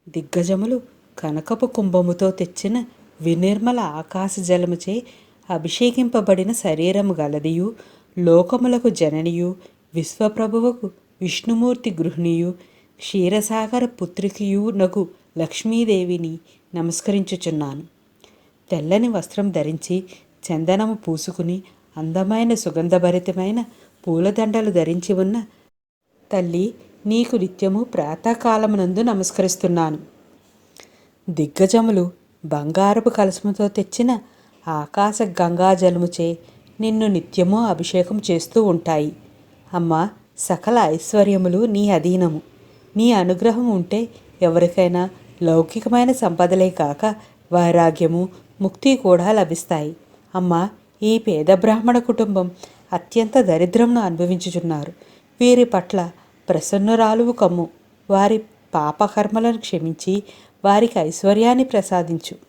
దిగ్గజములు కనకపు కుంభముతో తెచ్చిన వినిర్మల ఆకాశ జలముచే అభిషేకింపబడిన శరీరము గలదియు, లోకములకు జననియు, విశ్వప్రభువుకు విష్ణుమూర్తి గృహిణియు, క్షీరసాగర పుత్రికయు నగు లక్ష్మీదేవిని నమస్కరించుచున్నాను. తెల్లని వస్త్రం ధరించి చందనము పూసుకుని అందమైన సుగంధభరితమైన పూలదండలు ధరించి ఉన్న తల్లి, నీకు నిత్యము ప్రాతకాలమునందు నమస్కరిస్తున్నాను. దిగ్గజములు బంగారపు కలశముతో తెచ్చిన ఆకాశ గంగాజలముచే నిన్ను నిత్యము అభిషేకం చేస్తూ ఉంటాయి. అమ్మా, సకల ఐశ్వర్యములు నీ అధీనము. నీ అనుగ్రహం ఉంటే ఎవరికైనా లౌకికమైన సంపదలే కాక వైరాగ్యము, ముక్తి కూడా లభిస్తాయి. అమ్మా, ఈ పేద బ్రాహ్మణ కుటుంబం అత్యంత దరిద్రమును అనుభవించుచున్నారు. వీరి పట్ల ప్రసన్నురాలువు కమ్ము. వారి పాపకర్మలను క్షమించి వారికి ఐశ్వర్యాన్ని ప్రసాదించు.